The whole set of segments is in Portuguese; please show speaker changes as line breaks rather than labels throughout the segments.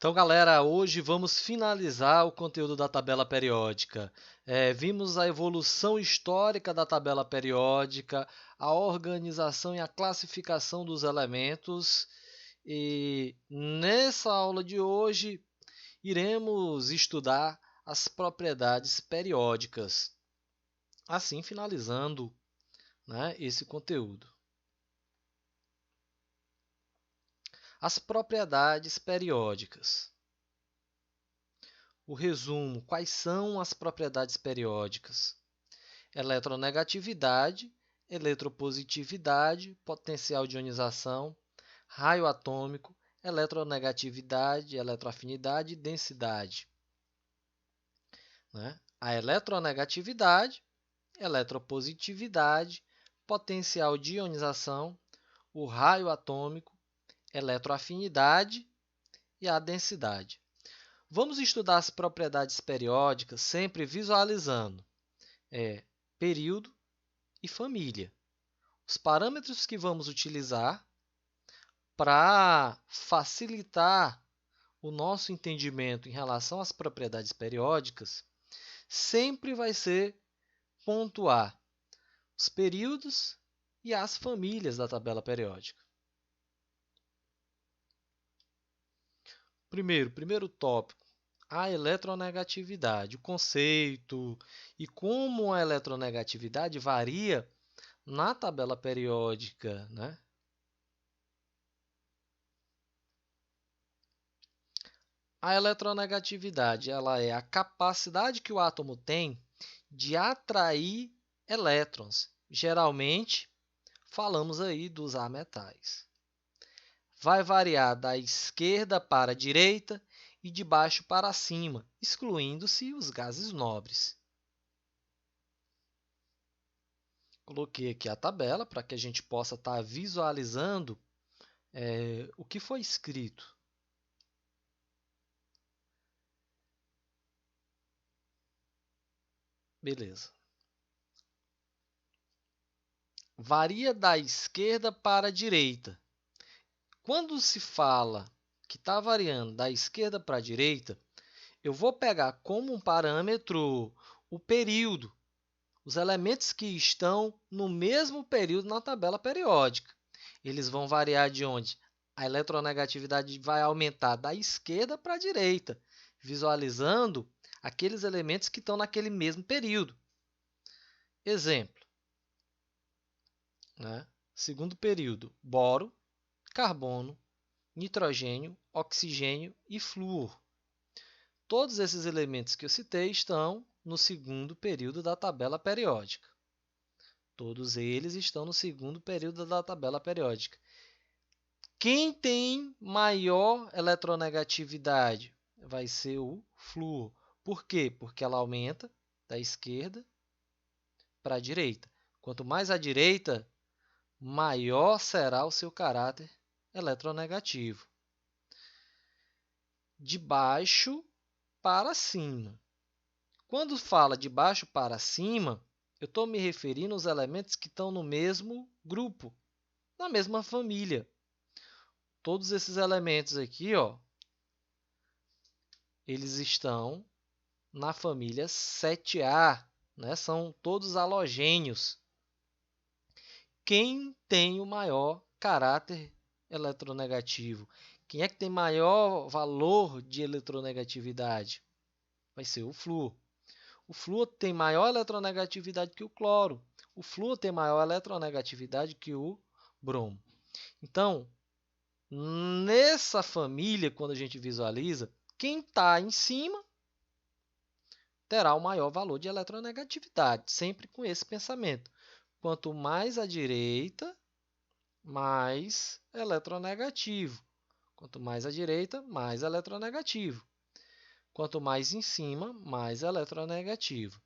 Então, galera, hoje vamos finalizar o conteúdo da tabela periódica. Vimos a evolução histórica da tabela periódica, a organização e a classificação dos elementos. E nessa aula de hoje, iremos estudar as propriedades periódicas. Assim, finalizando, né, esse conteúdo. As propriedades periódicas. O resumo: quais são as propriedades periódicas? Eletronegatividade, eletropositividade, potencial de ionização, raio atômico, eletronegatividade, eletroafinidade e densidade. A eletronegatividade, eletropositividade, potencial de ionização, o raio atômico, eletroafinidade e a densidade. Vamos estudar as propriedades periódicas sempre visualizando período e família. Os parâmetros que vamos utilizar para facilitar o nosso entendimento em relação às propriedades periódicas sempre vai ser pontuar os períodos e as famílias da tabela periódica. Primeiro tópico, a eletronegatividade, o conceito e como a eletronegatividade varia na tabela periódica, né? A eletronegatividade, ela é a capacidade que o átomo tem de atrair elétrons. Geralmente, falamos aí dos ametais. Vai variar da esquerda para a direita e de baixo para cima, excluindo-se os gases nobres. Coloquei aqui a tabela para que a gente possa estar visualizando o que foi escrito. Beleza. Varia da esquerda para a direita. Quando se fala que está variando da esquerda para a direita, eu vou pegar como um parâmetro o período, os elementos que estão no mesmo período na tabela periódica. Eles vão variar de onde? A eletronegatividade vai aumentar da esquerda para a direita, visualizando aqueles elementos que estão naquele mesmo período. Exemplo. Segundo período, boro, carbono, nitrogênio, oxigênio e flúor. Todos esses elementos que eu citei estão no segundo período da tabela periódica. Todos eles estão no segundo período da tabela periódica. Quem tem maior eletronegatividade vai ser o flúor. Por quê? Porque ela aumenta da esquerda para a direita. Quanto mais à direita, maior será o seu caráter eletronegativo. De baixo para cima. Quando fala de baixo para cima, eu estou me referindo aos elementos que estão no mesmo grupo, na mesma família. Todos esses elementos aqui, eles estão na família 7A, são todos halogênios. Quem tem o maior caráter eletronegativo? Quem é que tem maior valor de eletronegatividade? Vai ser o flúor. O flúor tem maior eletronegatividade que o cloro. O flúor tem maior eletronegatividade que o bromo. Então, nessa família, quando a gente visualiza, quem está em cima terá o maior valor de eletronegatividade, sempre com esse pensamento. Quanto mais à direita, mais eletronegativo. Quanto mais à direita, mais eletronegativo. Quanto mais em cima, mais eletronegativo.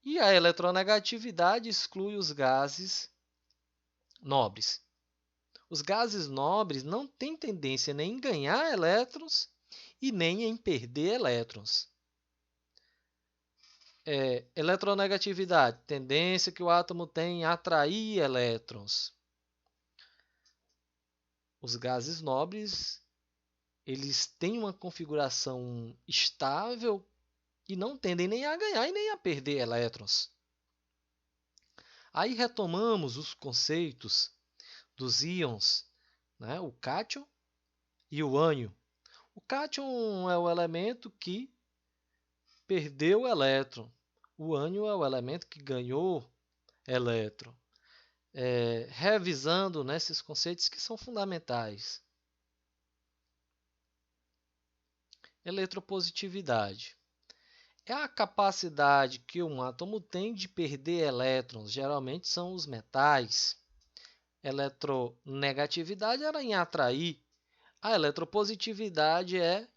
E a eletronegatividade exclui os gases nobres. Os gases nobres não têm tendência nem em ganhar elétrons e nem em perder elétrons. Eletronegatividade, tendência que o átomo tem em atrair elétrons. Os gases nobres, eles têm uma configuração estável e não tendem nem a ganhar e nem a perder elétrons. Aí retomamos os conceitos dos íons, né? O cátion e o ânion. O cátion é o elemento que perdeu elétron. O ânion é o elemento que ganhou elétron. Revisando nesses conceitos que são fundamentais. Eletropositividade é a capacidade que um átomo tem de perder elétrons, geralmente são os metais. Eletronegatividade era em atrair, a eletropositividade é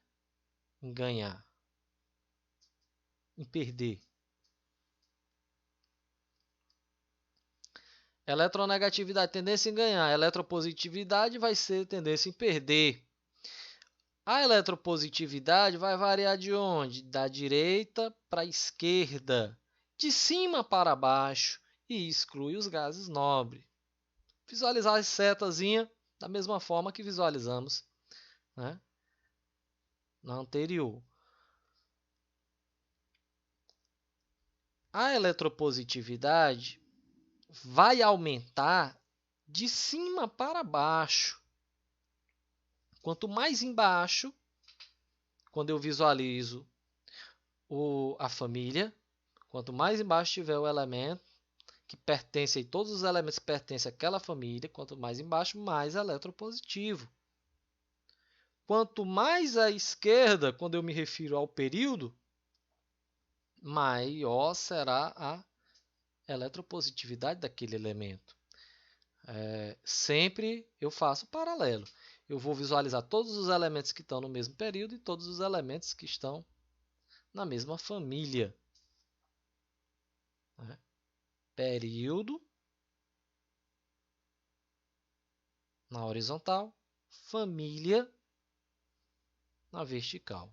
em ganhar, em perder. Eletronegatividade, tendência em ganhar. Eletropositividade vai ser tendência em perder. A eletropositividade vai variar de onde? Da direita para a esquerda, de cima para baixo, e exclui os gases nobres. Visualizar a setazinha da mesma forma que visualizamos, né, na anterior. A eletropositividade vai aumentar de cima para baixo. Quanto mais embaixo, quando eu visualizo a família, quanto mais embaixo tiver o elemento que pertence, e todos os elementos que pertencem àquela família, quanto mais embaixo, mais eletropositivo. Quanto mais à esquerda, quando eu me refiro ao período, maior será a eletropositividade daquele elemento. Sempre eu faço paralelo. Eu vou visualizar todos os elementos que estão no mesmo período e todos os elementos que estão na mesma família. Período na horizontal, família na vertical.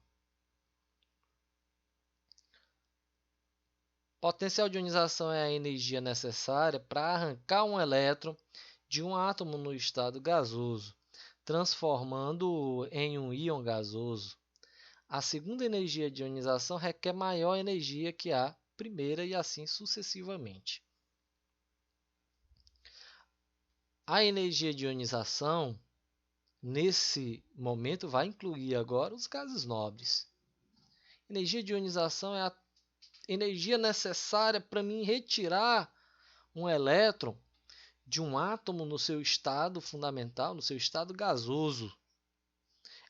Potencial de ionização é a energia necessária para arrancar um elétron de um átomo no estado gasoso, transformando-o em um íon gasoso. A segunda energia de ionização requer maior energia que a primeira e assim sucessivamente. A energia de ionização, nesse momento, vai incluir agora os gases nobres. Energia de ionização é a energia necessária para mim retirar um elétron de um átomo no seu estado fundamental, no seu estado gasoso.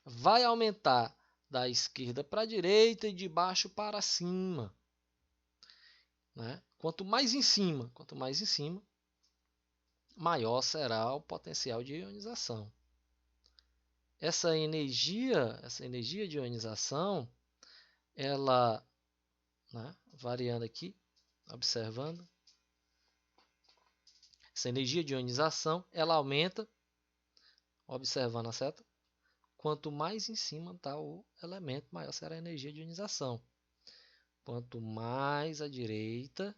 Vai aumentar da esquerda para a direita e de baixo para cima. Né? Quanto mais em cima, maior será o potencial de ionização. Essa energia de ionização, ela, né, variando aqui, observando, essa energia de ionização, ela aumenta, observando a seta, quanto mais em cima está o elemento, maior será a energia de ionização. Quanto mais à direita,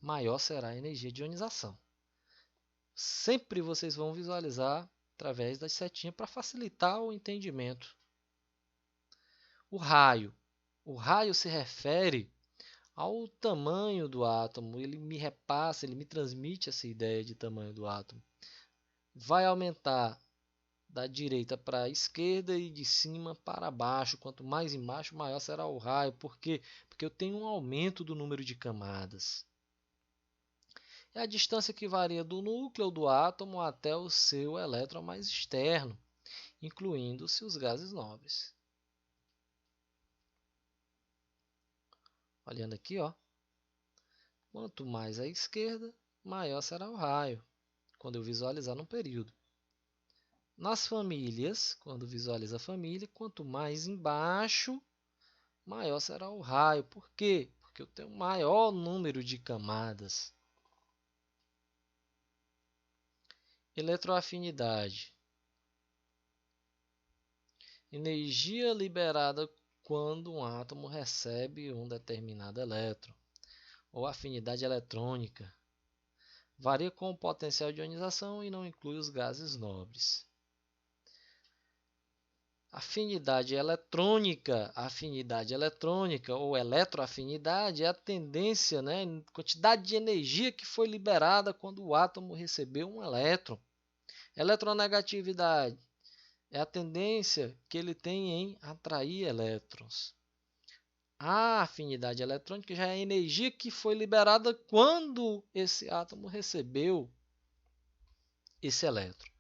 maior será a energia de ionização. Sempre vocês vão visualizar através das setinhas para facilitar o entendimento. O raio. O raio se refere ao tamanho do átomo. Ele me repassa, ele me transmite essa ideia de tamanho do átomo. Vai aumentar da direita para a esquerda e de cima para baixo. Quanto mais embaixo, maior será o raio. Por quê? Porque eu tenho um aumento do número de camadas. É a distância que varia do núcleo do átomo até o seu elétron mais externo, incluindo-se os gases nobres. Olhando aqui, ó. Quanto mais à esquerda, maior será o raio, quando eu visualizar no período. Nas famílias, quando visualiza a família, quanto mais embaixo, maior será o raio. Por quê? Porque eu tenho um maior número de camadas. Eletroafinidade. Energia liberada quando um átomo recebe um determinado elétron, ou afinidade eletrônica. Varia com o potencial de ionização e não inclui os gases nobres. Afinidade eletrônica ou eletroafinidade é a tendência, né, quantidade de energia que foi liberada quando o átomo recebeu um elétron. Eletronegatividade é a tendência que ele tem em atrair elétrons. A afinidade eletrônica já é a energia que foi liberada quando esse átomo recebeu esse elétron.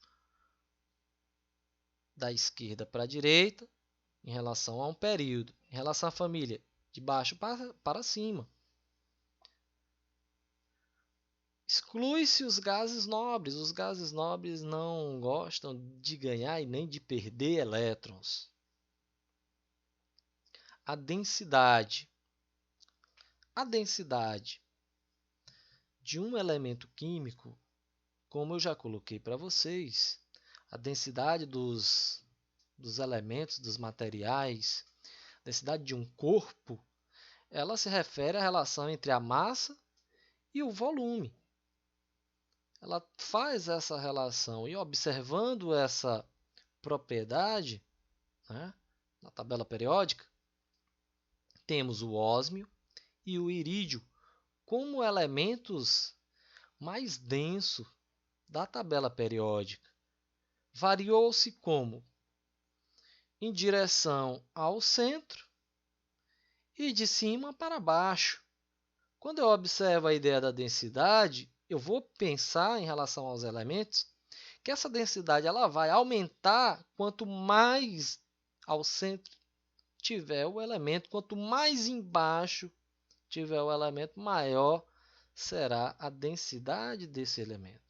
Da esquerda para a direita, em relação a um período. Em relação à família, de baixo para cima. Exclui-se os gases nobres. Os gases nobres não gostam de ganhar e nem de perder elétrons. A densidade. A densidade de um elemento químico, como eu já coloquei para vocês, a densidade dos elementos, dos materiais, a densidade de um corpo, ela se refere à relação entre a massa e o volume. Ela faz essa relação e observando essa propriedade, né, na tabela periódica, temos o ósmio e o irídio como elementos mais densos da tabela periódica. Variou-se como? Em direção ao centro e de cima para baixo. Quando eu observo a ideia da densidade, eu vou pensar em relação aos elementos que essa densidade ela vai aumentar quanto mais ao centro tiver o elemento, quanto mais embaixo tiver o elemento, maior será a densidade desse elemento.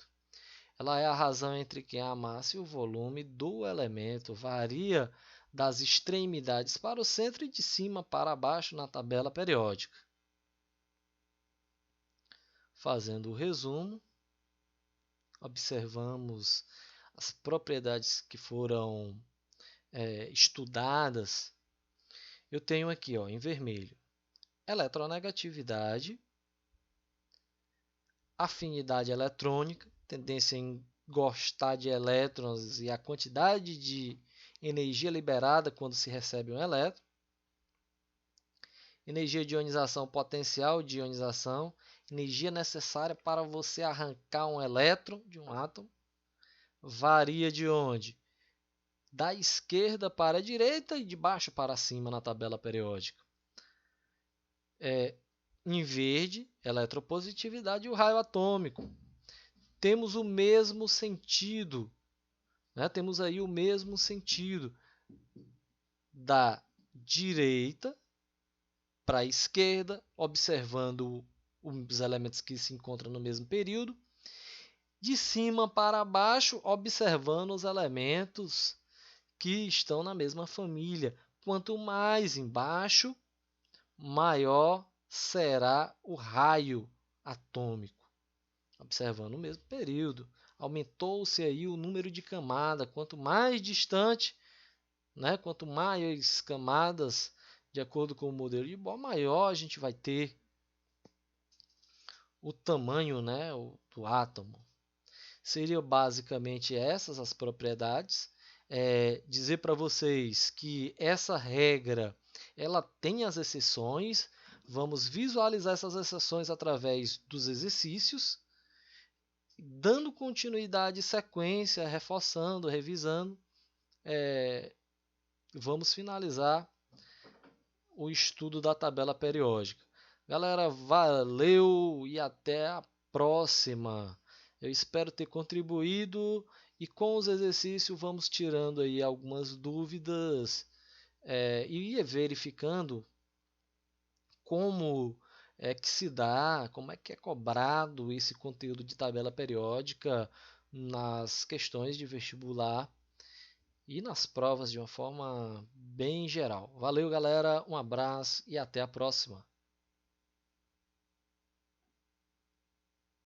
Ela é a razão entre que a massa e o volume do elemento varia das extremidades para o centro e de cima para baixo na tabela periódica. Fazendo o resumo, observamos as propriedades que foram estudadas. Eu tenho aqui em vermelho eletronegatividade, afinidade eletrônica, tendência em gostar de elétrons e a quantidade de energia liberada quando se recebe um elétron, energia de ionização, potencial de ionização, energia necessária para você arrancar um elétron de um átomo, varia de onde? Da esquerda para a direita e de baixo para cima na tabela periódica. Em verde, eletropositividade e o raio atômico. Temos o mesmo sentido, né? Temos aí o mesmo sentido da direita para a esquerda, observando os elementos que se encontram no mesmo período, de cima para baixo, observando os elementos que estão na mesma família. Quanto mais embaixo, maior será o raio atômico. Observando o mesmo período, aumentou-se aí o número de camadas. Quanto mais distante, né, quanto mais camadas, de acordo com o modelo de Bohr, maior a gente vai ter o tamanho, né, do átomo. Seriam basicamente essas as propriedades. Dizer para vocês que essa regra ela tem as exceções. Vamos visualizar essas exceções através dos exercícios, dando continuidade e sequência, reforçando, revisando. Vamos finalizar o estudo da tabela periódica. Galera, valeu e até a próxima. Eu espero ter contribuído e com os exercícios vamos tirando aí algumas dúvidas e verificando como é que se dá, como é que é cobrado esse conteúdo de tabela periódica nas questões de vestibular e nas provas de uma forma bem geral. Valeu, galera, um abraço e até a próxima.